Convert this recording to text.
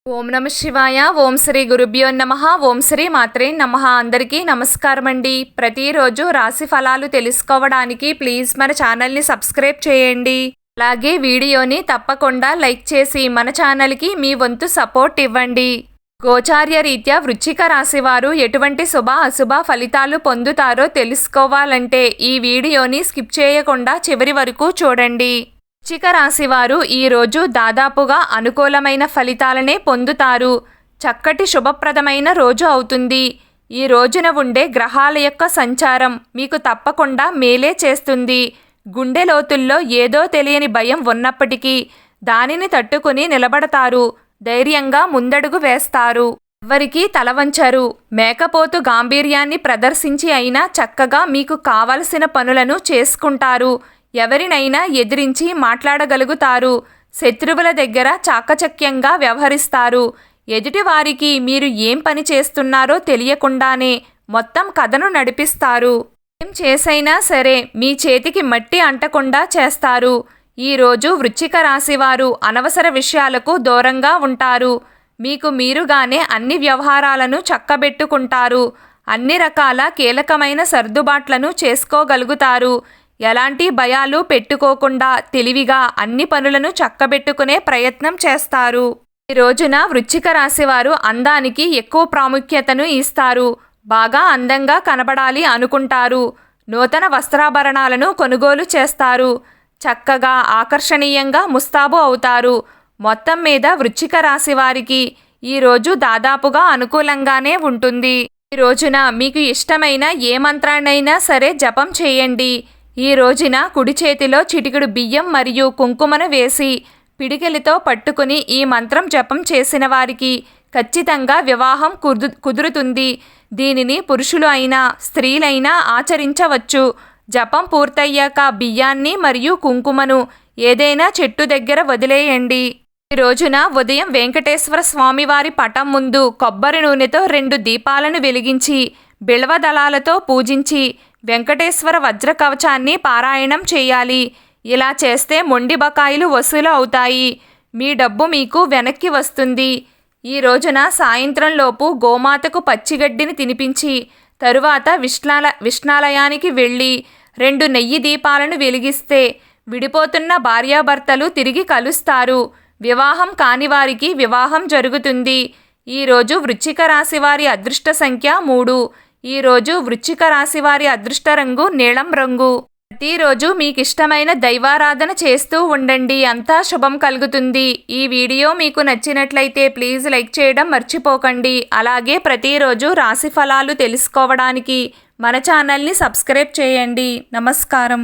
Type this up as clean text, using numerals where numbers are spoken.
ఓం నమ శివాయ. ఓం శ్రీ గురుభ్యో నమః. ఓం శ్రీ మాత్రే నమః. అందరికీ నమస్కారం అండి. ప్రతిరోజు రాశి ఫలాలు తెలుసుకోవడానికి ప్లీజ్ మన ఛానల్ని సబ్స్క్రైబ్ చేయండి. అలాగే వీడియోని తప్పకుండా లైక్ చేసి మన ఛానల్కి మీ వంతు సపోర్ట్ ఇవ్వండి. గోచార్య రీత్యా వృశ్చిక రాశి వారు ఎటువంటి శుభ అశుభ ఫలితాలు పొందుతారో తెలుసుకోవాలంటే ఈ వీడియోని స్కిప్ చేయకుండా చివరి వరకు చూడండి. వృశ్చిక రాశి వారు ఈరోజు దాదాపుగా అనుకూలమైన ఫలితాలనే పొందుతారు. చక్కటి శుభప్రదమైన రోజు అవుతుంది. ఈ రోజున ఉండే గ్రహాల యొక్క సంచారం మీకు తప్పకుండా మేలే చేస్తుంది. గుండె లోతుల్లో ఏదో తెలియని భయం ఉన్నప్పటికీ దానిని తట్టుకుని నిలబడతారు. ధైర్యంగా ముందడుగు వేస్తారు. ఎవరికీ తలవంచరు. మేకపోతు గాంభీర్యాన్ని ప్రదర్శించి అయినా చక్కగా మీకు కావలసిన పనులను చేసుకుంటారు. ఎవరినైనా ఎదిరించి మాట్లాడగలుగుతారు. శత్రువుల దగ్గర చాకచక్యంగా వ్యవహరిస్తారు. ఎదుటివారికి మీరు ఏం పని చేస్తున్నారో తెలియకుండానే మొత్తం కథను నడిపిస్తారు. ఏం చేసైనా సరే మీ చేతికి మట్టి అంటకుండా చేస్తారు. ఈరోజు వృశ్చిక రాశివారు అనవసర విషయాలకు దూరంగా ఉంటారు. మీకు మీరుగానే అన్ని వ్యవహారాలను చక్కబెట్టుకుంటారు. అన్ని రకాల కీలకమైన సర్దుబాట్లను చేసుకోగలుగుతారు. ఎలాంటి భయాలు పెట్టుకోకుండా తెలివిగా అన్ని పనులను చక్కబెట్టుకునే ప్రయత్నం చేస్తారు. ఈ రోజున వృశ్చిక రాశివారు అందానికి ఎక్కువ ప్రాముఖ్యతను ఇస్తారు. బాగా అందంగా కనబడాలి అనుకుంటారు. నూతన వస్త్రాభరణాలను కొనుగోలు చేస్తారు. చక్కగా ఆకర్షణీయంగా ముస్తాబు అవుతారు. మొత్తం మీద వృశ్చిక రాశి వారికి ఈరోజు దాదాపుగా అనుకూలంగానే ఉంటుంది. ఈ రోజున మీకు ఇష్టమైన ఏ మంత్రాన్నైనా సరే జపం చేయండి. ఈ రోజున కుడి చేతిలో చిటికెడు బియ్యం మరియు కుంకుమను వేసి పిడికిలితో పట్టుకుని ఈ మంత్రం జపం చేసిన వారికి ఖచ్చితంగా వివాహం కుదురుతుంది. దీనిని పురుషులు అయినా స్త్రీలైనా ఆచరించవచ్చు. జపం పూర్తయ్యాక బియ్యాన్ని మరియు కుంకుమను ఏదైనా చెట్టు దగ్గర వదిలేయండి. ఈ రోజున ఉదయం వెంకటేశ్వర స్వామివారి పటం ముందు కొబ్బరి నూనెతో 2 దీపాలను వెలిగించి బిల్వ దళాలతో పూజించి వెంకటేశ్వర వజ్ర కవచాన్ని పారాయణం చేయాలి. ఇలా చేస్తే మొండి బకాయిలు వసూలు అవుతాయి. మీ డబ్బు మీకు వెనక్కి వస్తుంది. ఈ రోజున సాయంత్రంలోపు గోమాతకు పచ్చిగడ్డిని తినిపించి తరువాత విష్ణాలయానికి వెళ్ళి 2 నెయ్యి దీపాలను వెలిగిస్తే విడిపోతున్న భార్యాభర్తలు తిరిగి కలుస్తారు. వివాహం కాని వారికి వివాహం జరుగుతుంది. ఈరోజు వృశ్చిక రాశి వారి అదృష్ట సంఖ్య 3. ఈరోజు వృశ్చిక రాశి వారి అదృష్ట రంగు నీలం రంగు. ప్రతిరోజు మీకు ఇష్టమైన దైవారాధన చేస్తూ ఉండండి. అంతా శుభం కలుగుతుంది. ఈ వీడియో మీకు నచ్చినట్లయితే ప్లీజ్ లైక్ చేయడం మర్చిపోకండి. అలాగే ప్రతిరోజు రాశి ఫలాలు తెలుసుకోవడానికి మన ఛానల్ని సబ్స్క్రైబ్ చేయండి. నమస్కారం.